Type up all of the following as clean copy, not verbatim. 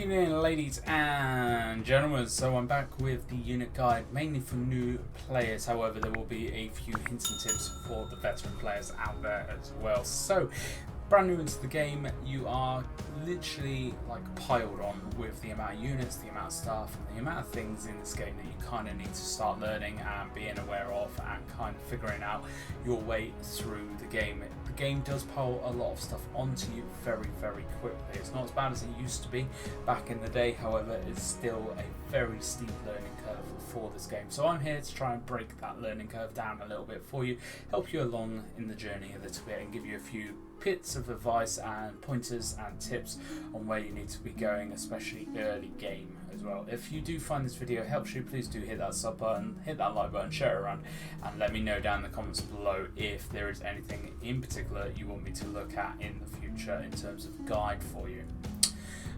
evening, ladies and gentlemen. So I'm back with the unit guide, mainly for new players. However, there will be a few hints and tips for the veteran players out there as well. So, brand new into the game, you are literally like piled on with the amount of units, the amount of staff, and the amount of things in this game that you kind of need to start learning and being aware of, and kind of figuring out your way through the game. The game does pile a lot of stuff onto you very, very quickly. It's not as bad as it used to be back in the day, however, it's still a very steep learning curve for this game. So I'm here to try and break that learning curve down a little bit for you, help you along in the journey a little bit, and give you a few bits of advice and pointers and tips on where you need to be going, especially early game as well. If you do find this video helps you, please do hit that sub button, hit that like button, share it around, and let me know down in the comments below if there is anything in particular you want me to look at in the future in terms of guide for you.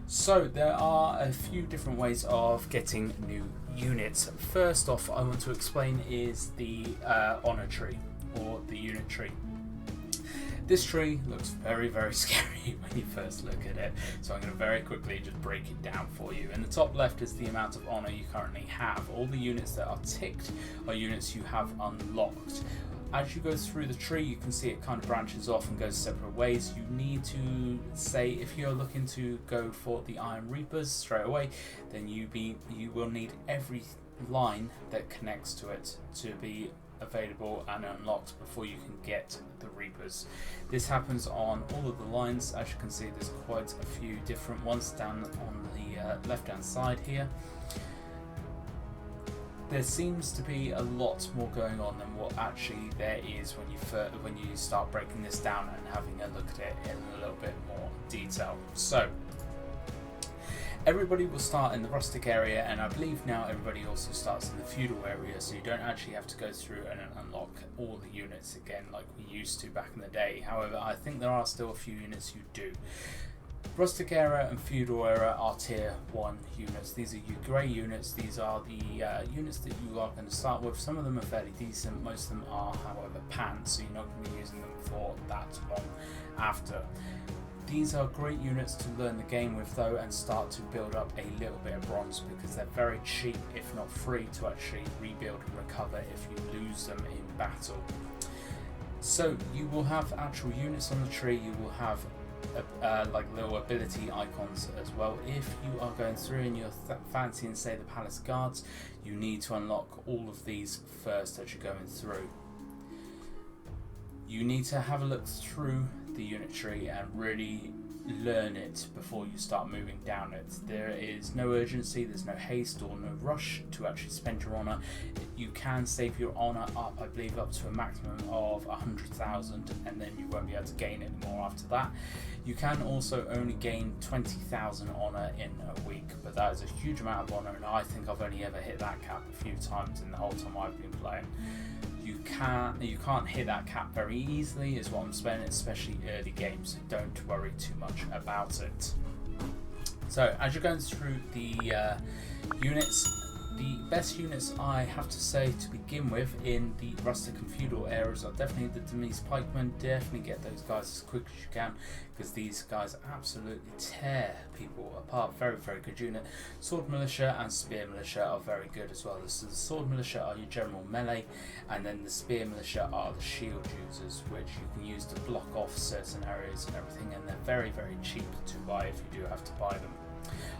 So there are a few different ways of getting new units. First off, I want to explain is the honor tree, or the unit tree. This tree looks very, very scary when you first look at it, so I'm going to very quickly just break it down for you. In the top left is the amount of honor you currently have. All the units that are ticked are units you have unlocked. As you go through the tree, you can see it kind of branches off and goes separate ways. You need to say, if you're looking to go for the Iron Reapers straight away, then you will need every line that connects to it to be available and unlocked before you can get the Reapers. This happens on all of the lines. As you can see, there's quite a few different ones down on the left hand side here. There seems to be a lot more going on than what actually there is when you start breaking this down and having a look at it in a little bit more detail. So everybody will start in the rustic area, and I believe now everybody also starts in the feudal area, so you don't actually have to go through and unlock all the units again like we used to back in the day. However, I think there are still a few units you do. Rustic era and feudal era are tier 1 units. These are your grey units. These are the units that you are going to start with. Some of them are fairly decent, most of them are however pants, so you're not going to be using them for that long after. These are great units to learn the game with though, and start to build up a little bit of bronze, because they're very cheap, if not free, to actually rebuild and recover if you lose them in battle. So you will have actual units on the tree. You will have like little ability icons as well. If you are going through and you're fancying, say, the palace guards, you need to unlock all of these first as you're going through. You need to have a look through the unit tree and really learn it before you start moving down it. There is no urgency, there's no haste or no rush to actually spend your honor. You can save your honor up, I believe, up to a maximum of 100,000, and then you won't be able to gain any more after that. You can also only gain 20,000 honor in a week, but that is a huge amount of honor, and I think I've only ever hit that cap a few times in the whole time I've been playing. You can't hit that cap very easily is what I'm saying, especially early games, so don't worry too much about it. So as you're going through the units, the best units I have to say to begin with in the rustic and feudal eras are definitely the Newbies pikemen. Definitely get those guys as quick as you can, because these guys absolutely tear people apart. Very, very good unit. Sword militia and spear militia are very good as well. So the sword militia are your general melee, and then the spear militia are the shield users, which you can use to block off certain areas and everything, and they're very, very cheap to buy if you do have to buy them.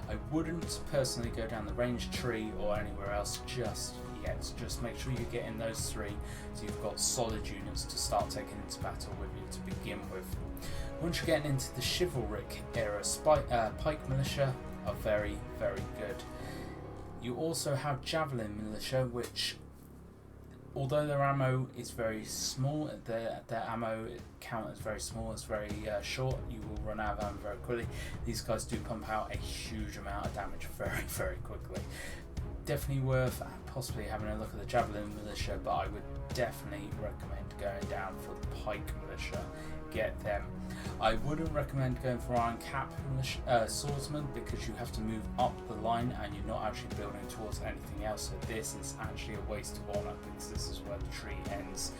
I wouldn't personally go down the range tree or anywhere else just yet. Just make sure you get in those three so you've got solid units to start taking into battle with you to begin with. Once you're getting into the chivalric era, pike militia are very, very good. You also have javelin militia, which, although their ammo is very small, their ammo count is very small, it's very short, you will run out of ammo very quickly. These guys do pump out a huge amount of damage very, very quickly. Definitely worth possibly having a look at the javelin militia, but I would definitely recommend going down for the pike militia. Get them. I wouldn't recommend going for iron cap swordsman, because you have to move up the line and you're not actually building towards anything else, so this is actually a waste of honor, because this is where the tree ends.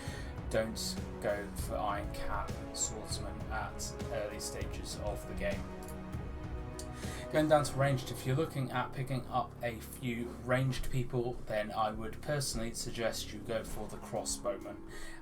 Don't go for iron cap swordsman at early stages of the game. Going down to ranged, if you're looking at picking up a few ranged people, then I would personally suggest you go for the crossbowmen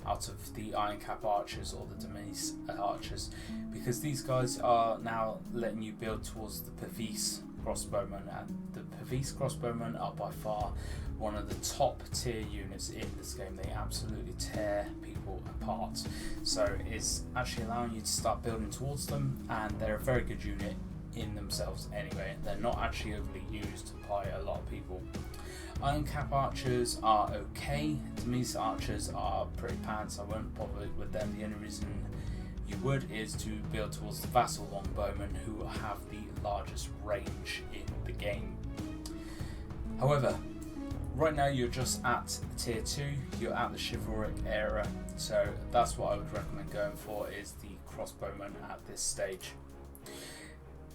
out of the Iron Cap archers or the Newbies archers, because these guys are now letting you build towards the Pavis crossbowmen, and the Pavis crossbowmen are by far one of the top tier units in this game. They absolutely tear people apart, so it's actually allowing you to start building towards them, and they're a very good unit in themselves anyway. They're not actually overly used by a lot of people. Iron Cap archers are okay. Newbies archers are pretty pants. I won't bother with them. The only reason you would is to build towards the vassal longbowmen, who have the largest range in the game. However, right now you're just at tier 2, you're at the chivalric era, so that's what I would recommend going for, is the crossbowmen at this stage.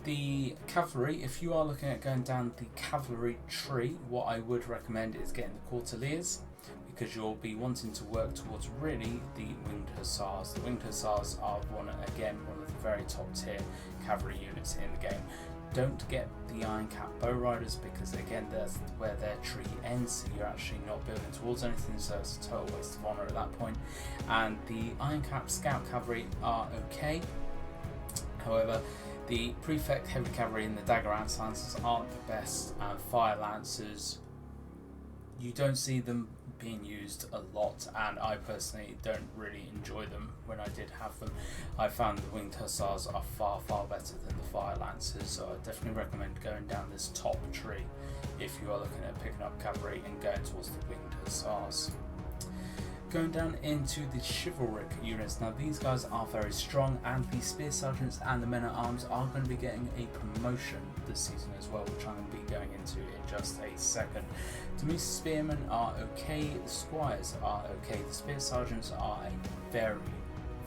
The cavalry, if you are looking at going down the cavalry tree, what I would recommend is getting the Courtiers, because you'll be wanting to work towards really the winged hussars. The winged hussars are one of the very top tier cavalry units in the game. Don't get the Iron Cap bow riders, because again that's where their tree ends, so you're actually not building towards anything, so it's a total waste of honour at that point. And the Iron Cap scout cavalry are okay. However, the prefect heavy cavalry and the dagger lance lancers aren't the best, and fire lancers, you don't see them being used a lot, and I personally don't really enjoy them. When I did have them, I found the winged hussars are far better than the fire lancers, so I definitely recommend going down this top tree if you are looking at picking up cavalry and going towards the winged hussars. Going down into the chivalric units, now these guys are very strong, and the spear sergeants and the men at arms are going to be getting a promotion this season as well, which I'm going to be going into in just a second. To me, spearmen are okay, the squires are okay, the spear sergeants are a very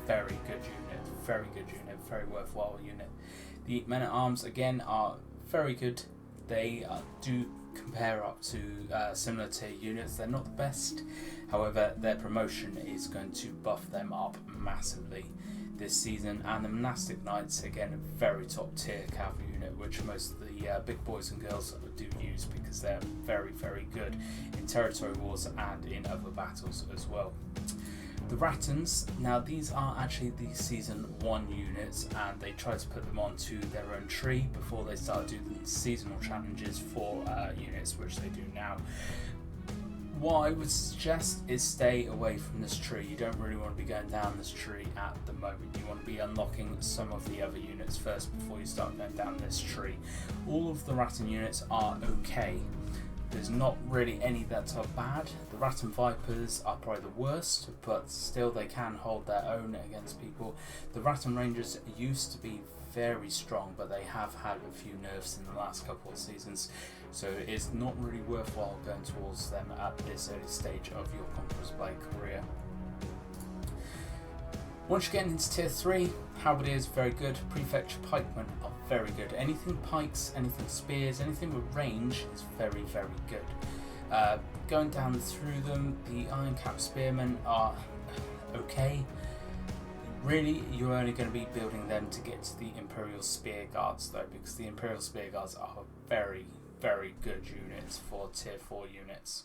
good unit, very worthwhile unit. The men at arms again are very good. They do compare up to similar tier units. They're not the best, however their promotion is going to buff them up massively this season. And the monastic knights, again, a very top tier cavalry unit, which most of the big boys and girls do use, because they're very good in territory wars and in other battles as well. The Rattans, now these are actually the season 1 units, and they try to put them onto their own tree before they start doing the seasonal challenges for units, which they do now. What I would suggest is stay away from this tree. You don't really want to be going down this tree at the moment. You want to be unlocking some of the other units first before you start going down this tree. All of the Rattan units are okay. There's not really any that are bad. The Rattan Vipers are probably the worst, but still they can hold their own against people. The Rattan Rangers used to be very strong, but they have had a few nerfs in the last couple of seasons, so it's not really worthwhile going towards them at this early stage of your Conquerors Blade career. Once you get into tier 3, Halberdiers very good, Prefecture Pikemen are very good. Anything pikes, anything spears, anything with range is very good. Going down through them, the Iron Cap Spearmen are okay. Really, you're only going to be building them to get to the Imperial Spear Guards though, because the Imperial Spear Guards are very good units for tier 4 units.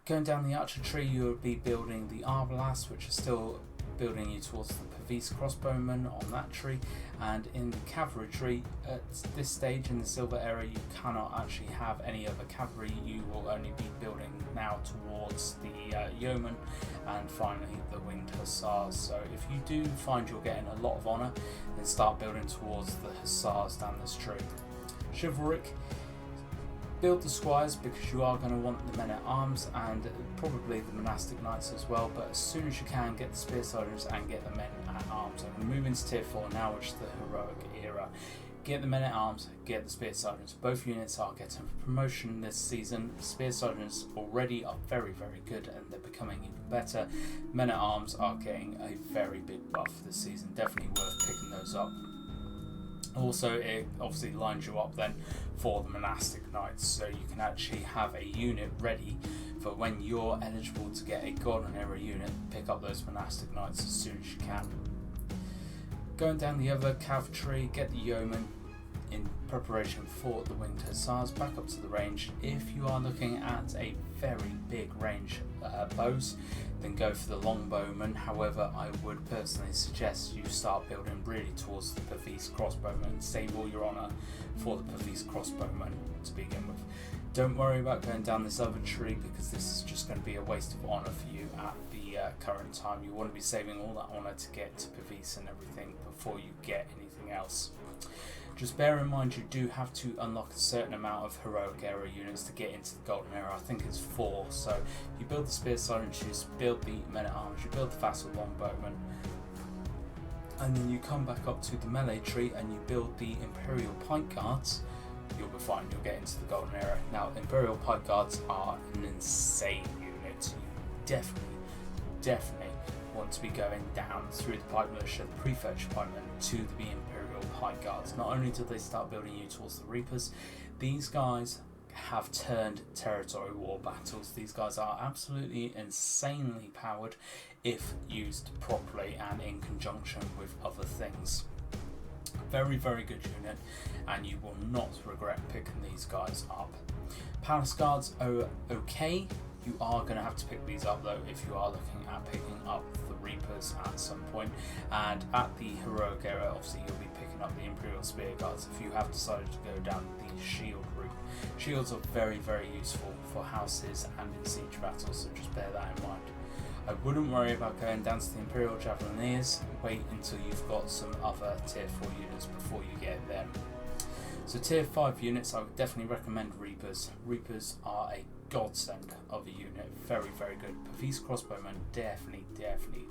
Going down the archer tree, you'll be building the Arbalast, which is still building you towards the Pavis crossbowmen on that tree, and in the cavalry tree, at this stage in the silver era, you cannot actually have any other cavalry. You will only be building now towards the yeomen and finally the winged hussars. So if you do find you're getting a lot of honour, then start building towards the hussars down this tree. Chivalric, build the squires, because you are going to want the men at arms and probably the monastic knights as well, but as soon as you can, get the spear sergeants and get the men at arms. I'm going to move into tier 4 now, which is the heroic era. Get the men at arms, get the spear sergeants. Both units are getting promotion this season. The spear sergeants already are very good, and they're becoming even better. Men at arms are getting a very big buff this season, definitely worth picking those up. Also, it obviously lines you up then for the monastic knights, so you can actually have a unit ready for when you're eligible to get a golden era unit. Pick up those monastic knights as soon as you can. Going down the other cav tree, get the yeomen. in preparation for the winged hussars, back up to the range. If you are looking at a very big range bows, then go for the longbowman. However, I would personally suggest you start building really towards the Pavese crossbowman. Save all your honour for the Pavese crossbowman to begin with. Don't worry about going down this other tree, because this is just going to be a waste of honour for you at the current time. You want to be saving all that honour to get to Pavese and everything before you get anything else. Just bear in mind you do have to unlock a certain amount of heroic era units to get into the golden era. I think it's 4. So you build the spear silencers, build the men at arms, you build the vassal longbowman, and then you come back up to the melee tree and you build the imperial pike guards. You'll be fine, you'll get into the golden era. Now, imperial pike guards are an insane unit. You definitely want to be going down through the pike militia, the prefetch pikemen, to the imperial pike guards. Not only do they start building you towards the reapers, these guys have turned territory war battles. These guys are absolutely insanely powered if used properly and in conjunction with other things. Very good unit, and you will not regret picking these guys up. Palace guards are okay. You are going to have to pick these up though if you are looking at picking up the reapers at some point. And at the heroic era, obviously you'll be picking up the imperial spear guards if you have decided to go down the shield route. Shields are very useful for houses and in siege battles, so just bear that in mind. I wouldn't worry about going down to the Imperial Javelineers. Wait until you've got some other tier 4 units before you get them. So tier 5 units, I would definitely recommend Reapers. Reapers are a godsend of a unit. Very good. Pavese crossbowmen, definitely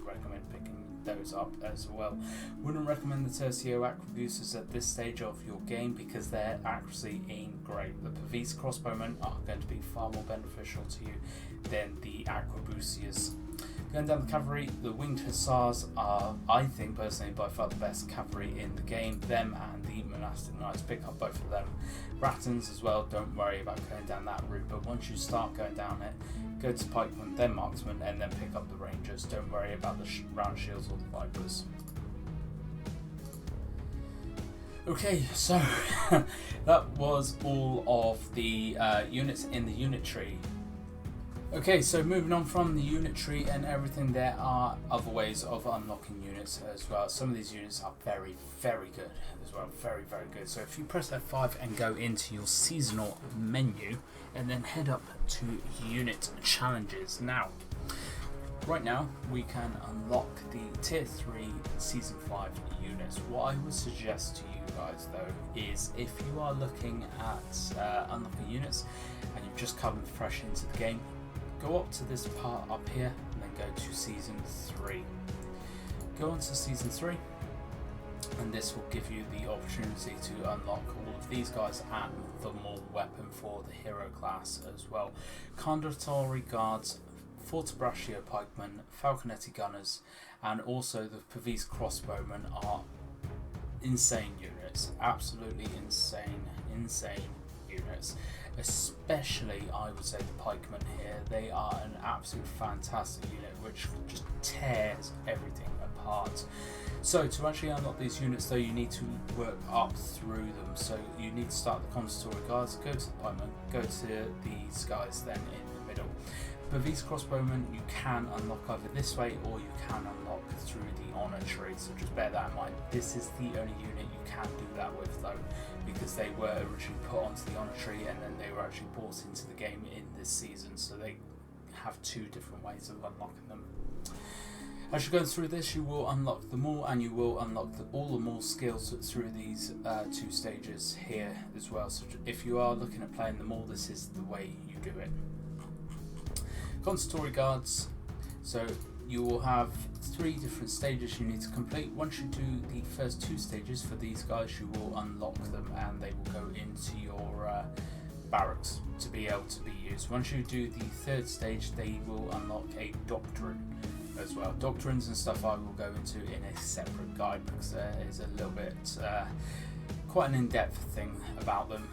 recommend picking those up as well. Wouldn't recommend the Tercio Arquebuses at this stage of your game because their accuracy ain't great. The Pavese crossbowmen are going to be far more beneficial to you than the Arquebusiers. Going down the cavalry, the winged hussars are, I think personally, by far the best cavalry in the game. Them and the monastic knights, pick up both of them. Bratons as well, don't worry about going down that route, but once you start going down it, go to pikemen, then marksmen, and then pick up the rangers. Don't worry about the round shields or the vipers. Okay, so that was all of the units in the unit tree. Okay, so moving on from the unit tree and everything, there are other ways of unlocking units as well. Some of these units are very good as well, very good. So if you press F5 and go into your seasonal menu and then head up to unit challenges. Now, right now we can unlock the tier 3 season 5 units. What I would suggest to you guys though is if you are looking at unlocking units and you've just come fresh into the game, go up to this part up here and then go to season 3. Go on to season 3 and this will give you the opportunity to unlock all of these guys and the more weapon for the hero class as well. Condottieri guards, Fortebraccio pikemen, falconetti gunners, and also the Pavese crossbowmen are insane units. Absolutely insane units. Especially, I would say, the pikemen here. They are an absolute fantastic unit which just tears everything apart. So to actually unlock these units though, you need to work up through them. So you need to start the Condottieri guards, go to the pikemen, go to these guys then in the middle. Pavese crossbowmen you can unlock either this way or you can unlock through the honour tree, so just bear that in mind. This is the only unit you can do that with though, because they were originally put onto the honour tree and then they were actually brought into the game in this season, so they have 2 different ways of unlocking them. As you're going through this, you will unlock them all, and you will unlock all the more skills through these 2 stages here as well. So if you are looking at playing them all, this is the way you do it. Condottieri guards, so you will have 3 different stages you need to complete. Once you do the first 2 stages for these guys, you will unlock them and they will go into your barracks to be able to be used. Once you do the 3rd stage, they will unlock a doctrine as well. Doctrines and stuff I will go into in a separate guide because there is a little bit quite an in-depth thing about them.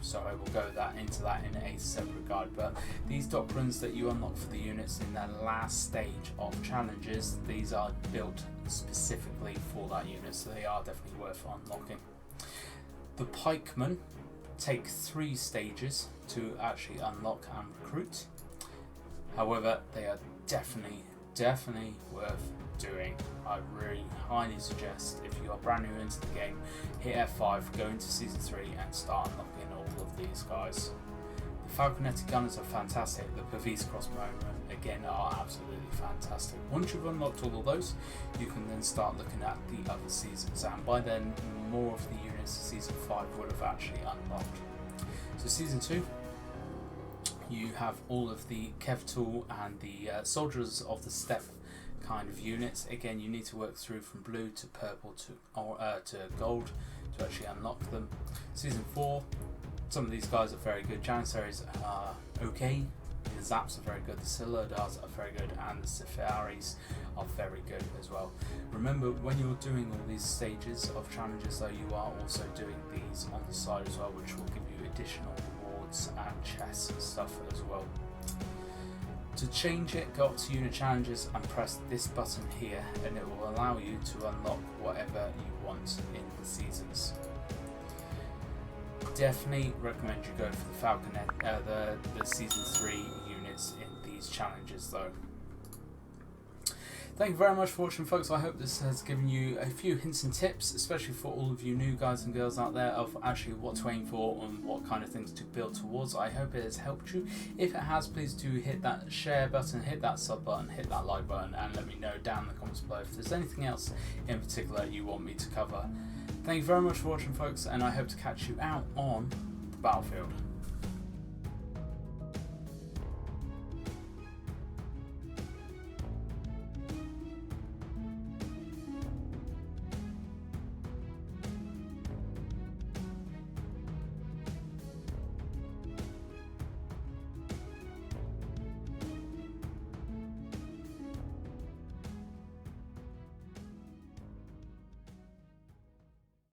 So I will go into that in a separate guide. But these doctrines that you unlock for the units in the last stage of challenges, these are built specifically for that unit, so they are definitely worth unlocking. The pikemen take 3 stages to actually unlock and recruit. However, they are definitely worth doing. I really highly suggest, if you are brand new into the game, hit F5, go into Season 3 and start unlocking all of these guys. The Falconetti gunners are fantastic. The Pavis crossbowmen again are absolutely fantastic. Once you've unlocked all of those, you can then start looking at the other seasons, and by then more of the units of Season 5 would have actually unlocked. So Season 2, you have all of the Kevtool and the Soldiers of the Steppe kind of units. Again, you need to work through from blue to purple to gold to actually unlock them. Season 4, some of these guys are very good. Janissaries are okay. The Zaps are very good. The Silodars are very good, and the Safaris are very good as well. Remember, when you're doing all these stages of challenges, though, you are also doing these on the side as well, which will give you additional rewards and chests and stuff as well. To change it, go up to Unit Challenges and press this button here, and it will allow you to unlock whatever you want in the seasons. Definitely recommend you go for the Falconet, the Season 3 units in these challenges though. Thank you very much for watching, folks. I hope this has given you a few hints and tips, especially for all of you new guys and girls out there, of actually what to aim for and what kind of things to build towards. I hope it has helped you. If it has, please do hit that share button, hit that sub button, hit that like button, and let me know down in the comments below if there's anything else in particular you want me to cover. Thank you very much for watching, folks, and I hope to catch you out on the battlefield.